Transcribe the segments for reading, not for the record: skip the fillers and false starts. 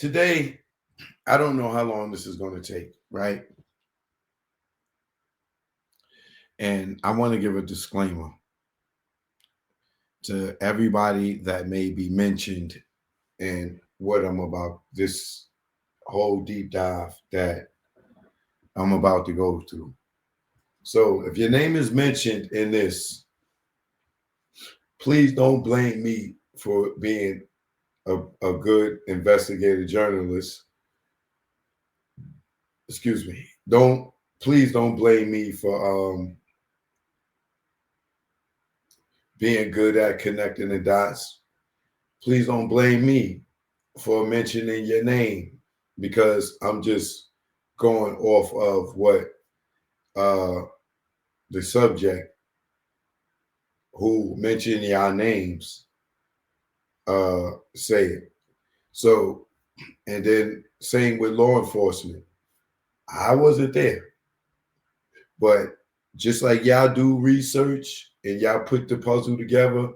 today, I don't know how long this is going to take, right? And I want to give a disclaimer to everybody that may be mentioned in what I'm about, this whole deep dive that I'm about to go through. So if your name is mentioned in this, please don't blame me for being a good investigative journalist. Excuse me. Please don't blame me for being good at connecting the dots. Please don't blame me for mentioning your name because I'm just going off of what uh, the subject who mentioned your names say it. So, and then same with law enforcement. I wasn't there, but just like y'all do research and y'all put the puzzle together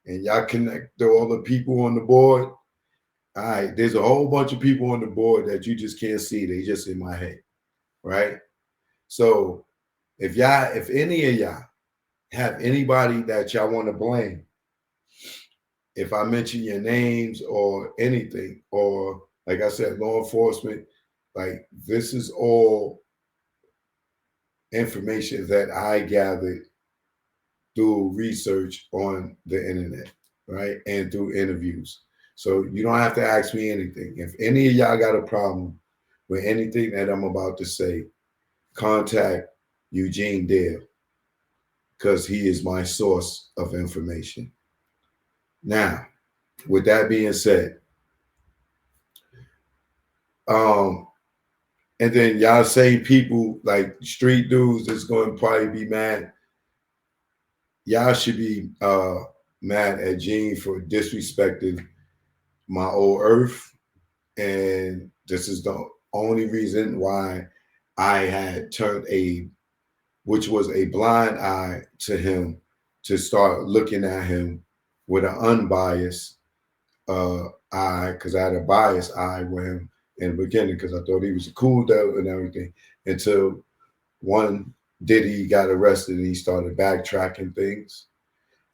and y'all connect all the people on the board. All right, there's a whole bunch of people on the board that you just can't see. They just in my head, right? So if any of y'all have anybody that y'all want to blame, if I mention your names or anything, or like I said, law enforcement, like this is all information that I gathered through research on the internet, right? And through interviews. So you don't have to ask me anything. If any of y'all got a problem with anything that I'm about to say, contact Eugene Dale because he is my source of information. Now, with that being said, um, and then y'all say people like street dudes that's going to probably be mad. Y'all should be mad at Gene for disrespecting my old earth. And this is the only reason why I had turned which was a blind eye to him, to start looking at him with an unbiased eye, because I had a biased eye with him in the beginning, because I thought he was a cool dude and everything, until one, Diddy got arrested and he started backtracking things,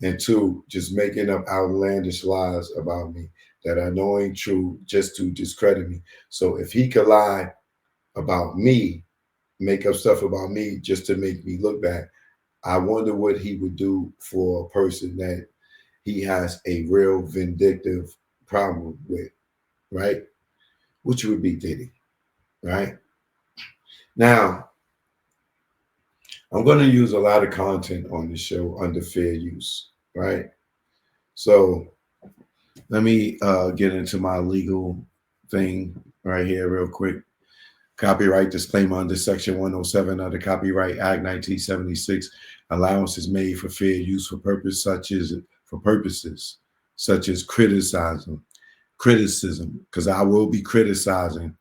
and two, just making up outlandish lies about me that I know ain't true just to discredit me. So if he could lie about me, make up stuff about me just to make me look bad, I wonder what he would do for a person that he has a real vindictive problem with, right? Which would be Diddy, right? Now, I'm going to use a lot of content on the show under fair use, right? So let me get into my legal thing right here, real quick. Copyright disclaimer under Section 107 of the Copyright Act 1976. Allowance is made for fair use for purposes such as criticism, because I will be criticizing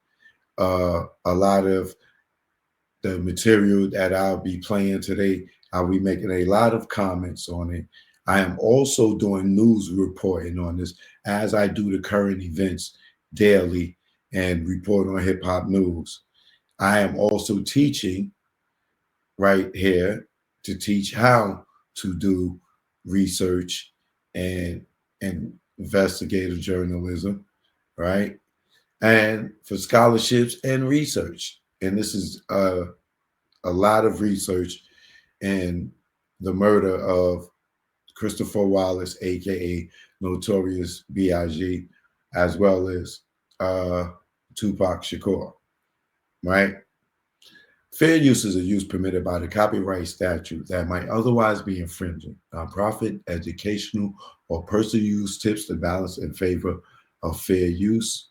a lot of the material that I'll be playing today. I'll be making a lot of comments on it. I am also doing news reporting on this as I do the current events daily and report on hip hop news. I am also teaching right here to teach how to do research and investigative journalism, right? And for scholarships and research. And this is a lot of research and the murder of Christopher Wallace, aka Notorious B.I.G, as well as Tupac Shakur, right? Fair use is a use permitted by the copyright statute that might otherwise be infringing. Nonprofit, educational, or personal use tips the balance in favor of fair use.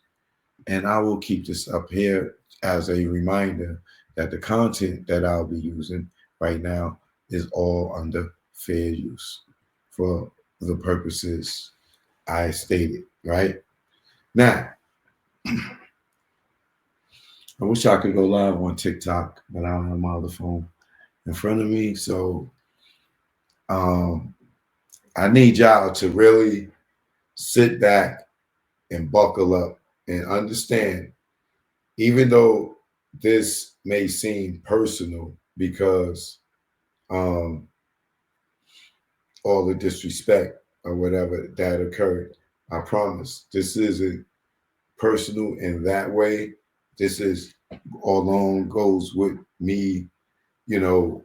And I will keep this up here as a reminder that the content that I'll be using right now is all under fair use for the purposes I stated, right? Now, I wish I could go live on TikTok, but I don't have my other phone in front of me. So I need y'all to really sit back and buckle up and understand, even though this may seem personal because all the disrespect or whatever that occurred, I promise this isn't personal in that way. This is along goes with me, you know,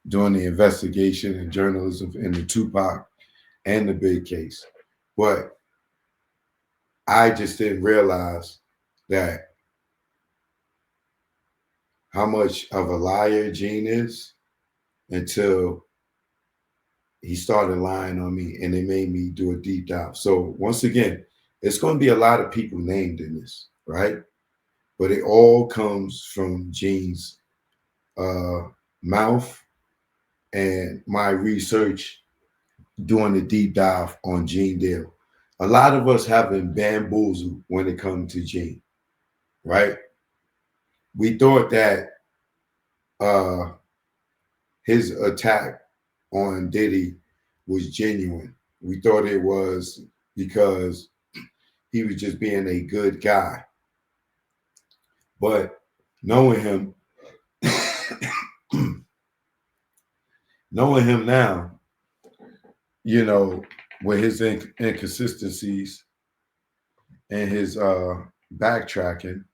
doing the investigation and journalism in the Tupac and the Big case. But I just didn't realize that how much of a liar Gene is until he started lying on me and it made me do a deep dive. So once again, it's going to be a lot of people named in this, right? But it all comes from Gene's uh, mouth and my research doing a deep dive on Gene Deal. A lot of us have been bamboozled when it comes to Gene, right? We thought that uh, his attack on Diddy was genuine. We thought it was because he was just being a good guy. But knowing him, knowing him now, you know, with his inconsistencies and his backtracking,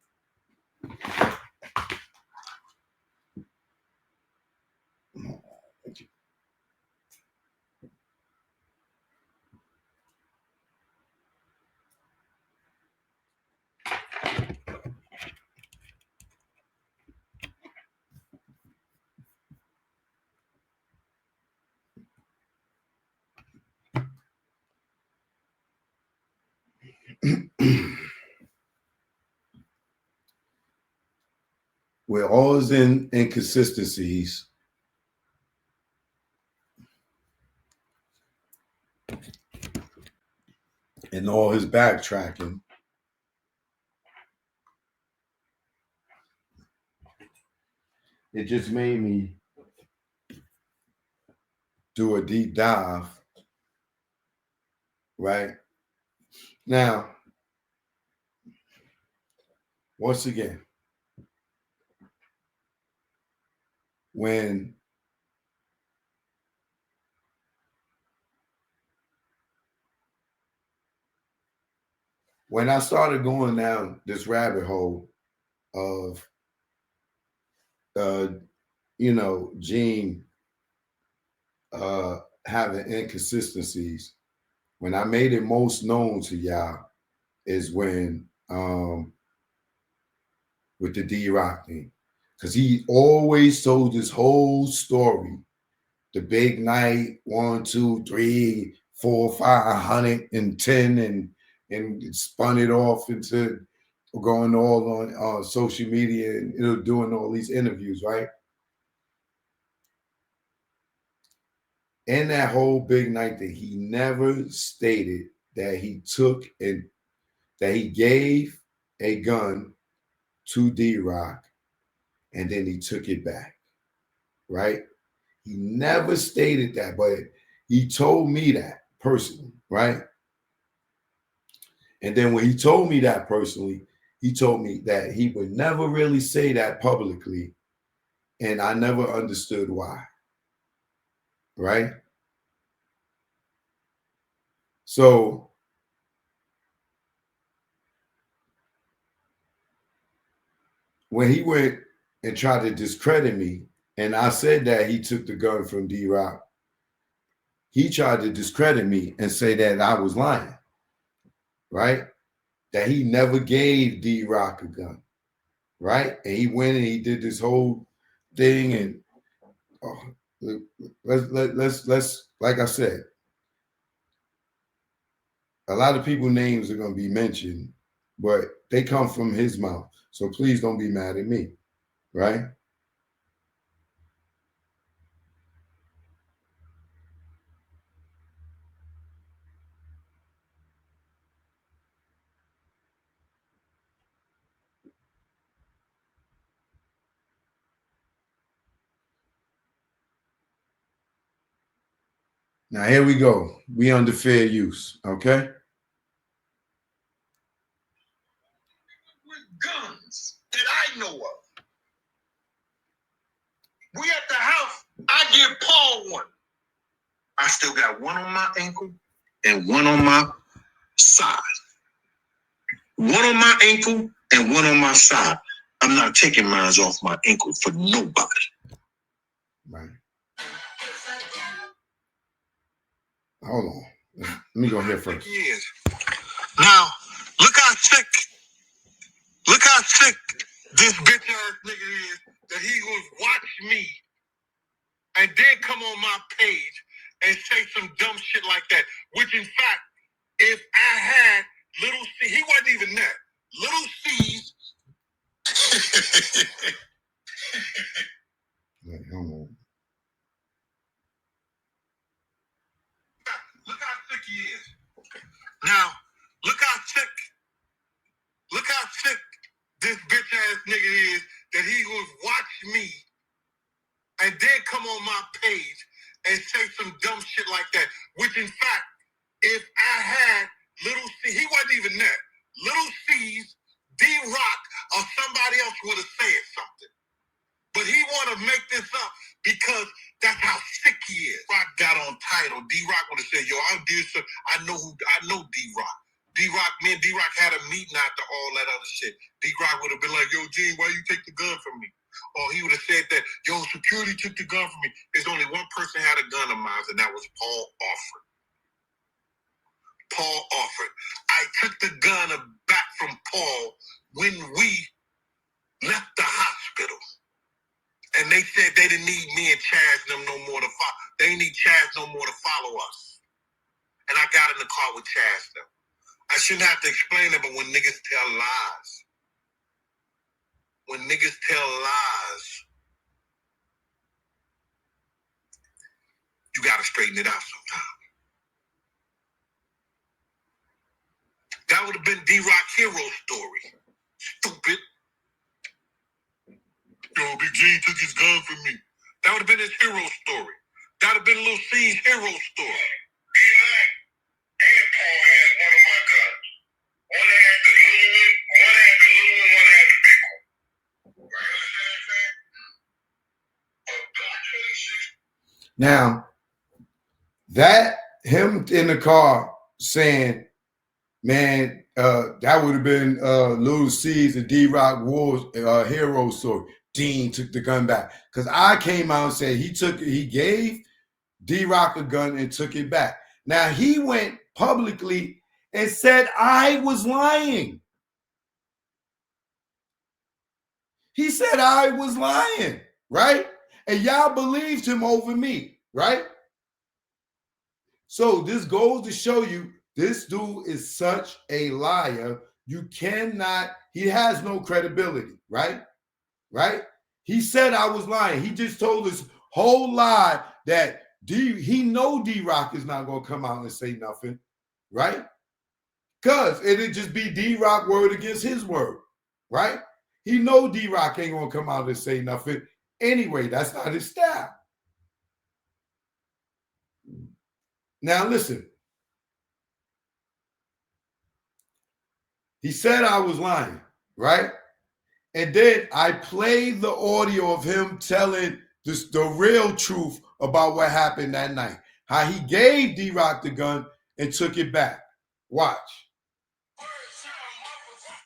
with all his inconsistencies and all his backtracking, it just made me do a deep dive, right? Now, once again, when when I started going down this rabbit hole of uh, Gene having inconsistencies, when I made it most known to y'all is when with the D-Roc thing. Because he always told this whole story. The big night, 1, 2, 3, 4, 510, and spun it off into going all on social media and doing all these interviews, right? In that whole big night that he never stated that he took and that he gave a gun to D-Roc and then he took it back, right? He never stated that, but he told me that personally, right? And then when he told me that personally, he told me that he would never really say that publicly. And I never understood why, right? So when he went and tried to discredit me, and I said that he took the gun from D-Roc, he tried to discredit me and say that I was lying, right? That he never gave D-Roc a gun, right? And he went and he did this whole thing, and oh, let's like I said, a lot of people names are going to be mentioned, but they come from his mouth. So please don't be mad at me, right? Now here we go. We under fair use, okay? guns that I know of. We at the house, I give Paul one. I still got one on my ankle and one on my side. One on my ankle and one on my side. I'm not taking mine off my ankle for nobody. Right. Hold on. Let me go here first. Now, look how sick this bitch ass nigga is that he was watch me and then come on my page and say some dumb shit like that. Which in fact, if I had little C, he wasn't even that. Little C's. Wait, hold on. Look how sick he is. Now, look how sick this bitch ass nigga is that he was watch me and then come on my page and say some dumb shit like that. Which in fact, if I had little C, he wasn't even that. Little C's, D-Roc, or somebody else would have said something. But he want to make this up because that's how sick he is. Rock got on title. D-Roc would have said, yo, I know D-Roc. D-Roc, me and D-Roc had a meeting after all that other shit. D-Roc would have been like, yo, Gene, why you take the gun from me? Or he would have said that, yo, security took the gun from me. There's only one person had a gun of mine, and that was Paul Offord. Paul Offord. I took the gun back from Paul when we left the hospital. And they said they didn't need me and Chaz them no more to follow. They need Chaz no more to follow us. And I got in the car with Chaz them. I shouldn't have to explain it, but when niggas tell lies, you gotta straighten it out sometimes. That would have been D-Roc hero story. Stupid. Yo, Big G took his gun from me. That would have been his hero story. That would have been Lil C's hero story. D-Roc and Paul had one of my guns. One had the little one, one had the big one. Right, understand that? Now, that him in the car saying, man, that would have been Lil C's and D-Roc War's hero story. Dean took the gun back. Because I came out and said he gave D-Roc a gun and took it back. Now he went publicly and said I was lying. He said I was lying, right? And y'all believed him over me, right? So this goes to show you this dude is such a liar. You cannot, he has no credibility, right? Right? He said I was lying. He just told this whole lie that he know D-Roc is not going to come out and say nothing, right? Because it'd just be D-Roc word against his word, right? He know D-Roc ain't going to come out and say nothing. Anyway, that's not his style. Now listen. He said I was lying, right? And then I played the audio of him telling the real truth about what happened that night. How he gave D-Roc the gun and took it back. Watch.